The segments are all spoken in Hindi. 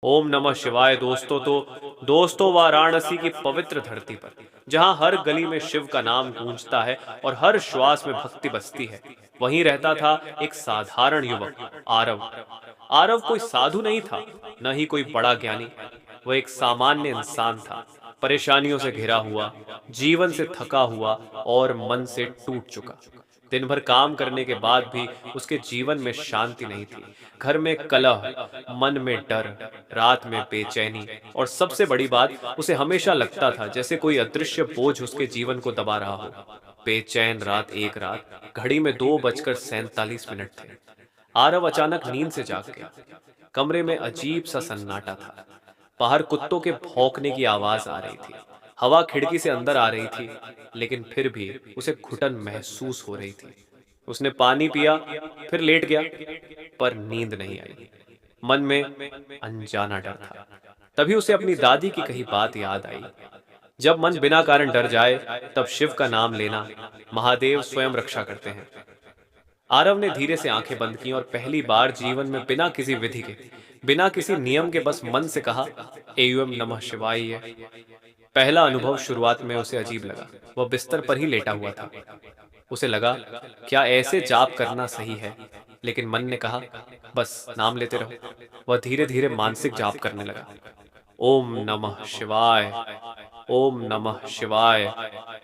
ओम नमः शिवाय। दोस्तों वाराणसी की पवित्र धरती पर जहां हर गली में शिव का नाम गूंजता है और हर श्वास में भक्ति बसती है, वहीं रहता था एक साधारण युवक, आरव। आरव कोई साधु नहीं था, न ही कोई बड़ा ज्ञानी। वह एक सामान्य इंसान था, परेशानियों से घिरा हुआ, जीवन से थका हुआ और मन से टूट चुका। दिन भर काम करने के बाद भी उसके जीवन में शांति नहीं थी। घर में कलह, मन में डर, रात में बेचैनी, और सबसे बड़ी बात, उसे हमेशा लगता था जैसे कोई अदृश्य बोझ उसके जीवन को दबा रहा हो। बेचैन रात, एक रात घड़ी में 2:47 थे। आरव अचानक नींद से जाग गया। कमरे में अजीब सा सन्नाटा था। बाहर कुत्तों के भौंकने की आवाज आ रही थी। हवा खिड़की से अंदर आ रही थी, लेकिन फिर भी उसे घुटन महसूस हो रही थी। उसने पानी पिया, फिर लेट गया, पर नींद नहीं आई। मन में अनजाना डर था। तभी उसे अपनी दादी की कही बात याद आई, जब मन बिना कारण डर जाए, तब शिव का नाम लेना। महादेव स्वयं रक्षा करते हैं। आरव ने धीरे से आंखें बंद की और पहली बार जीवन में बिना किसी विधि के, बिना किसी नियम के, बस मन से कहा, एयूएम नमः शिवाय। पहला अनुभव शुरुआत में उसे अजीब लगा। वह बिस्तर पर ही लेटा हुआ था। उसे लगा, क्या ऐसे जाप करना सही है? लेकिन मन ने कहा, बस नाम लेते रहो। वह धीरे धीरे मानसिक जाप करने लगा। ओम नमः शिवाय, ओम नमः शिवाय,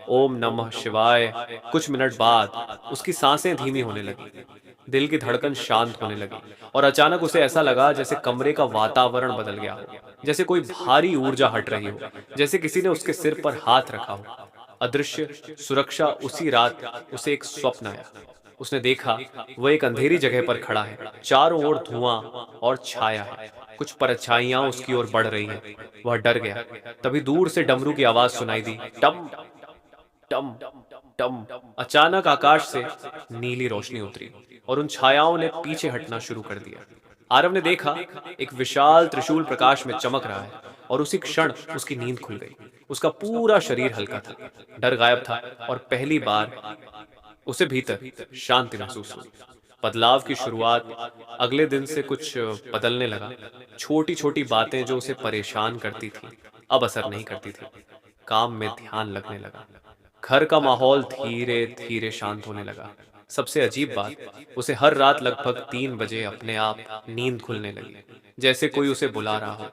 ओम नमः शिवाय। कुछ मिनट बाद उसकी सांसें धीमी होने लगी, दिल की धड़कन शांत होने लगी, और अचानक उसे ऐसा लगा जैसे कमरे का वातावरण बदल गया हो, जैसे कोई भारी ऊर्जा हट रही हो, जैसे किसी ने उसके सिर पर हाथ रखा हो। अदृश्य सुरक्षा। उसी रात उसे एक स्वप्न आया। उसने देखा, वह एक अंधेरी जगह पर खड़ा है, चारों ओर धुआं और छाया है, कुछ परछाइयां उसकी ओर बढ़ रही हैं। वह डर गया। तभी दूर से डमरू की आवाज सुनाई दी, टम टम टम। अचानक आकाश से नीली रोशनी उतरी और उन छायाओं ने पीछे हटना शुरू कर दिया। आरव ने देखा, एक विशाल त्रिशूल प्रकाश में चमक रहा है, और उसी क्षण उसकी नींद खुल गई। उसका पूरा शरीर हल्का था, डर गायब था, और पहली बार उसे भीतर शांति महसूस हुई। बदलाव की शुरुआत। अगले दिन से कुछ बदलने लगा। छोटी छोटी बातें जो उसे परेशान करती थी, अब असर नहीं करती थी। काम में ध्यान लगने लगा। घर का माहौल धीरे धीरे शांत होने लगा। सबसे अजीब बात, उसे हर रात लगभग 3 बजे अपने आप नींद खुलने लगी, जैसे कोई उसे बुला रहा हो।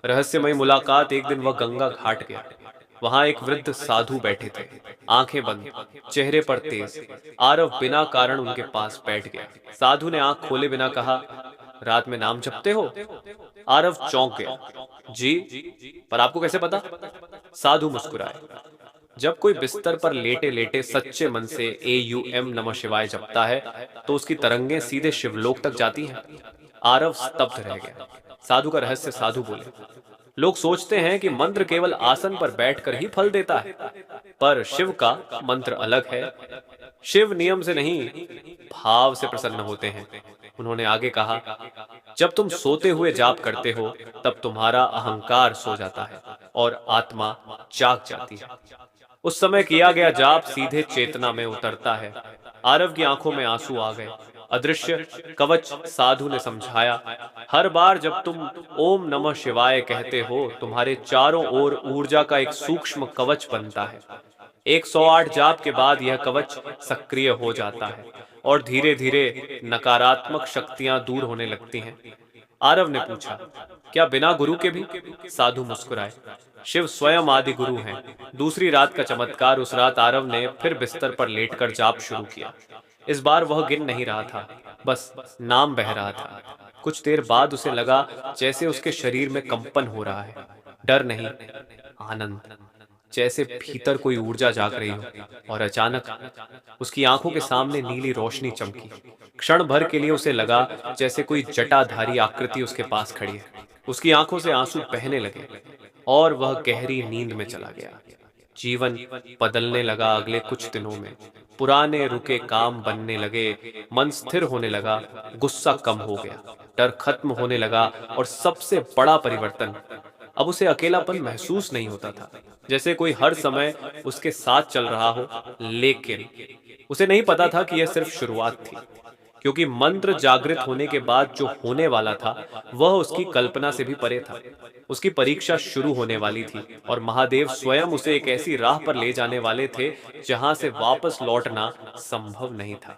रहस्यमय मुलाकात। एक दिन वह गंगा घाट गया। वहां एक वृद्ध साधु बैठे थे, आंखें बंद, चेहरे पर तेज। आरव बिना कारण उनके पास बैठ गया। साधु ने आंख खोले बिना कहा, रात में नाम जपते हो? आरव चौंक गया। जी, पर आपको कैसे पता? साधु मुस्कुराए। जब कोई बिस्तर पर लेटे लेटे सच्चे मन से एयूएम नमः शिवाय जपता है, तो उसकी तरंगें सीधे शिवलोक तक जाती हैं। आरव स्तब्ध रह गया। साधु का रहस्य। साधु बोले, लोग सोचते हैं कि मंत्र केवल आसन पर बैठकर ही फल देता है, पर शिव का मंत्र अलग है। शिव नियम से नहीं, भाव से प्रसन्न होते हैं। उन्होंने आगे कहा, जब तुम सोते हुए जाप करते हो, तब तुम्हारा अहंकार सो जाता है और आत्मा जाग जाती है। उस समय किया गया जाप सीधे चेतना में उतरता है। आरव की आंखों में आंसू आ गए। अदृश्य कवच। साधु ने समझाया, हर बार जब तुम ओम नमः शिवाय कहते हो, तुम्हारे चारों ओर ऊर्जा का एक सूक्ष्म कवच बनता है। 108 जाप के बाद यह कवच सक्रिय हो जाता है, और धीरे धीरे नकारात्मक शक्तियां दूर होने लगती हैं। आरव ने पूछा, क्या बिना गुरु के भी? साधु मुस्कुराए, शिव स्वयं आदि गुरु हैं। दूसरी रात का चमत्कार। उस रात आरव ने फिर बिस्तर पर लेटकर जाप शुरू किया। इस बार वह गिन नहीं रहा था, बस नाम बह रहा था। कुछ देर बाद उसे लगा जैसे उसके शरीर में कंपन हो रहा है। डर नहीं, आनंद। जैसे भीतर कोई ऊर्जा जाग रही हो। और अचानक उसकी आंखों के सामने नीली रोशनी चमकी। क्षण भर के लिए उसे लगा जैसे कोई जटाधारी आकृति उसके पास खड़ी है। उसकी आंखों से आंसू बहने लगे, और वह गहरी नींद में चला गया। जीवन बदलने लगा। अगले कुछ दिनों में पुराने रुके काम बनने लगे, मन स्थिर होने लगा, गुस्सा कम हो गया, डर खत्म होने लगा, और सबसे बड़ा परिवर्तन, अब उसे अकेलापन महसूस नहीं होता था, जैसे कोई हर समय उसके साथ चल रहा हो। लेकिन उसे नहीं पता था कि यह सिर्फ शुरुआत थी। क्योंकि मंत्र जागृत होने के बाद जो होने वाला था वह उसकी कल्पना से भी परे था। उसकी परीक्षा शुरू होने वाली थी और महादेव स्वयं उसे एक ऐसी राह पर ले जाने वाले थे जहां से वापस लौटना संभव नहीं था।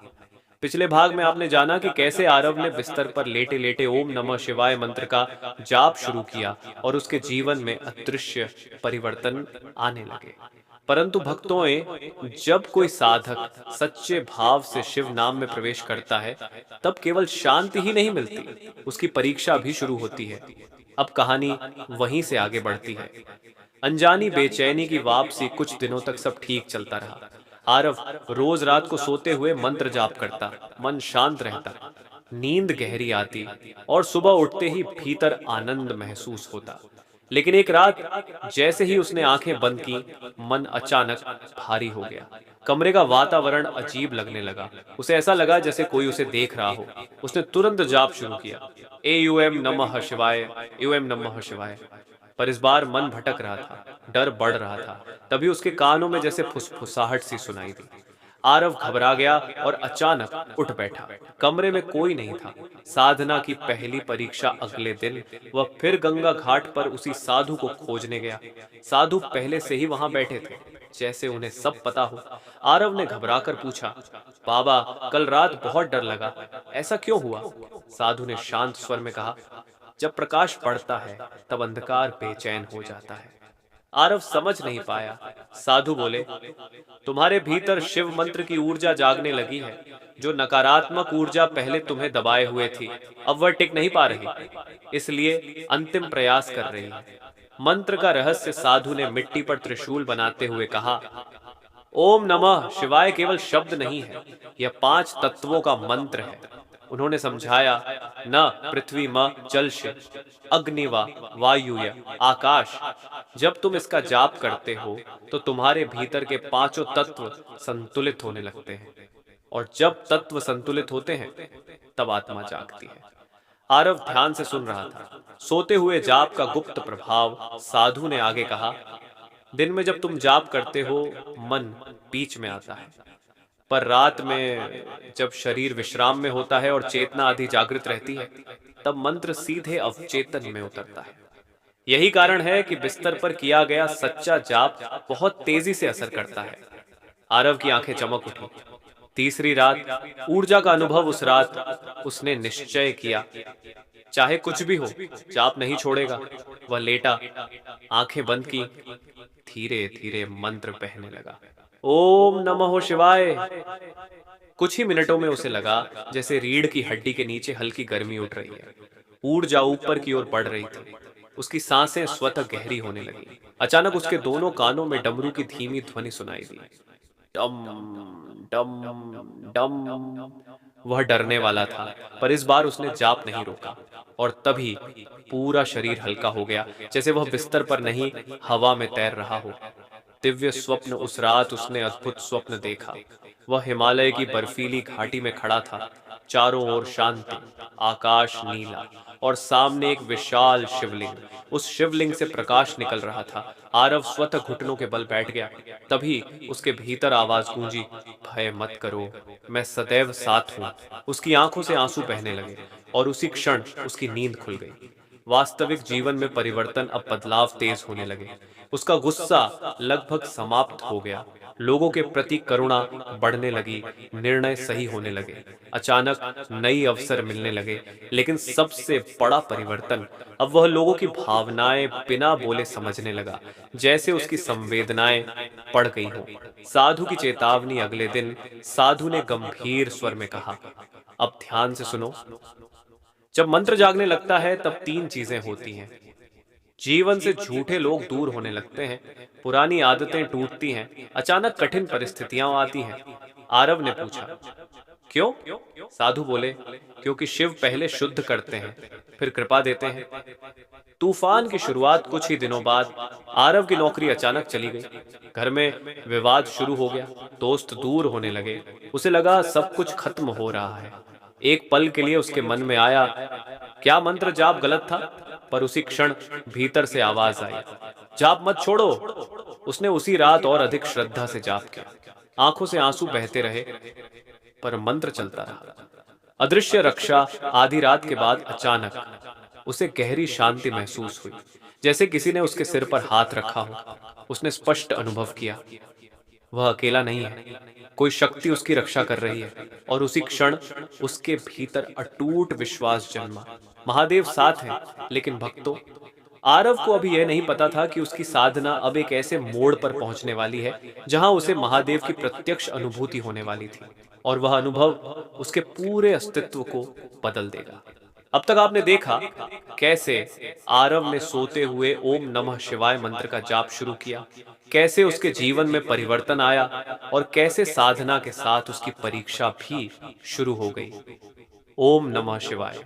पिछले भाग में आपने जाना कि कैसे आरव ने बिस्तर पर लेटे लेटे ओम नमः शिवाय मंत्र का जाप शुरू किया और उसके जीवन में अदृश्य परिवर्तन आने लगे। परंतु भक्तों, जब कोई साधक सच्चे भाव से शिव नाम में प्रवेश करता है तब केवल शांति ही नहीं मिलती, उसकी परीक्षा भी शुरू होती है। अब कहानी वहीं से आगे बढ़ती है। अनजानी बेचैनी की वापसी कुछ दिनों तक सब ठीक चलता रहा। आरव रोज रात को सोते हुए मंत्र जाप करता, मन शांत रहता, नींद गहरी आती और सुबह उठते ही भीतर आनंद महसूस होता। लेकिन एक रात जैसे ही उसने आंखें बंद की, मन अचानक भारी हो गया। कमरे का वातावरण अजीब लगने लगा। उसे ऐसा लगा जैसे कोई उसे देख रहा हो। उसने तुरंत जाप शुरू किया, एयूएम नमः शिवाय, एयूएम नमः शिवाय। पर इस बार मन भटक रहा था, डर बढ़ रहा था। तभी उसके कानों में जैसे फुसफुसाहट सी सुनाई दी। आरव घबरा गया और अचानक उठ बैठा। कमरे में कोई नहीं था। साधना की पहली परीक्षा अगले दिन वह फिर गंगा घाट पर उसी साधु को खोजने गया। साधु पहले से ही वहां बैठे थे, जैसे उन्हें सब पता हो। आरव ने घबराकर पूछा, बाबा, कल रात बहुत डर लगा, ऐसा क्यों हुआ? साधु ने शांत स्वर में कहा, जब प्रकाश पड़ता है तब अंधकार बेचैन हो जाता है। आरव समझ नहीं पाया। साधु बोले, तुम्हारे भीतर शिव मंत्र की ऊर्जा जागने लगी है। जो नकारात्मक ऊर्जा पहले तुम्हें दबाए हुए थी, अब वह टिक नहीं पा रही, इसलिए अंतिम प्रयास कर रही है। मंत्र का रहस्य साधु ने मिट्टी पर त्रिशूल बनाते हुए कहा, ओम नमः शिवाय केवल शब्द नहीं है, यह 5 तत्वों का मंत्र है। उन्होंने समझाया, न पृथ्वी म जल शिव, अग्नि व वायु य आकाश। जब तुम इसका जाप करते हो तो तुम्हारे भीतर के 5 तत्व संतुलित होने लगते हैं, और जब तत्व संतुलित होते हैं तब आत्मा जागती है। आरव ध्यान से सुन रहा था। सोते हुए जाप का गुप्त प्रभाव। साधु ने आगे कहा, दिन में जब तुम जाप करते हो मन बीच में आता है, पर रात में जब शरीर विश्राम में होता है और चेतना आधी जागृत रहती है, तब मंत्र सीधे अवचेतन में उतरता है। यही कारण है कि बिस्तर पर किया गया सच्चा जाप बहुत तेजी से असर करता है। आरव की आंखें चमक उठी। तीसरी रात ऊर्जा का अनुभव। उस रात उसने निश्चय किया, चाहे कुछ भी हो, जाप नहीं छोड़ेगा। वह लेटा, आंखें बंद की, धीरे धीरे मंत्र बहने लगा, ओम नमः शिवाय। कुछ ही मिनटों में उसे लगा जैसे रीढ़ की हड्डी के नीचे हल्की गर्मी उठ रही है। ऊर्जा ऊपर की ओर बढ़ रही थी। उसकी सांसें स्वतः गहरी होने लगी। अचानक उसके दोनों कानों में डमरू की धीमी ध्वनि सुनाई दी, डम डम डम। वह डरने वाला था, पर इस बार उसने जाप नहीं रोका, और तभी पूरा शरीर हल्का हो गया, जैसे वह बिस्तर पर नहीं, हवा में तैर रहा हो। दिव्य स्वप्न। उस रात उसने अद्भुत स्वप्न देखा। वह हिमालय की बर्फीली घाटी में खड़ा था। चारों ओर शांति, आकाश नीला, और सामने एक विशाल शिवलिंग। उस शिवलिंग से प्रकाश निकल रहा था। आरव स्वतः घुटनों के बल बैठ गया। तभी उसके भीतर आवाज गूंजी, भय मत करो, मैं सदैव साथ हूं। उसकी आंखों से आंसू बहने लगे और उसी क्षण उसकी नींद खुल गई। वास्तविक जीवन में परिवर्तन। अब बदलाव तेज होने लगे। उसका गुस्सा लगभग समाप्त हो गया। लोगों के प्रति करुणा बढ़ने लगी। निर्णय सही होने लगे। अचानक नई अवसर मिलने लगे। लेकिन सबसे बड़ा परिवर्तन, अब वह लोगों की भावनाएं बिना बोले समझने लगा, जैसे उसकी संवेदनाएं पढ़ गई हो। साधु की चेतावनी। अगले दिन साधु ने गंभीर स्वर में कहा, अब ध्यान से सुनो। जब मंत्र जागने लगता है तब 3 चीजें होती हैं। जीवन से झूठे लोग दूर होने लगते हैं, पुरानी आदतें टूटती हैं, अचानक कठिन परिस्थितियां आती हैं। आरव ने पूछा, क्यों? साधु बोले, क्योंकि शिव पहले शुद्ध करते हैं, फिर कृपा देते हैं। तूफान की शुरुआत। कुछ ही दिनों बाद आरव की नौकरी अचानक चली गई। घर में विवाद शुरू हो गया। दोस्त दूर होने लगे। उसे लगा सब कुछ खत्म हो रहा है। एक पल के लिए उसके मन में आया, क्या मंत्र जाप गलत था? पर उसी क्षण भीतर से आवाज आई, जाप मत छोड़ो। उसने उसी रात और अधिक श्रद्धा से जाप किया। आंखों से आंसू बहते रहे, पर मंत्र चलता रहा। अदृश्य रक्षा आधी रात के बाद अचानक उसे गहरी शांति महसूस हुई, जैसे किसी ने उसके सिर पर हाथ रखा हो। उसने स्पष्ट अनुभव किया, वह अकेला नहीं है, कोई शक्ति उसकी रक्षा कर रही है। और उसी क्षण उसके भीतर अटूट विश्वास जन्मा। महादेव साथ है, लेकिन भक्तों, आरव को अभी यह नहीं पता था कि उसकी साधना अब एक ऐसे मोड़ पर पहुंचने वाली है जहां उसे महादेव की प्रत्यक्ष अनुभूति होने वाली थी, और वह अनुभव उसके पूरे अस्तित्व को बदल देगा। अब तक आपने देखा कैसे आरव ने सोते हुए ओम नमः शिवाय मंत्र का जाप शुरू किया, कैसे उसके जीवन में परिवर्तन आया, और कैसे साधना के साथ उसकी परीक्षा भी शुरू हो गई। ओम नमः शिवाय।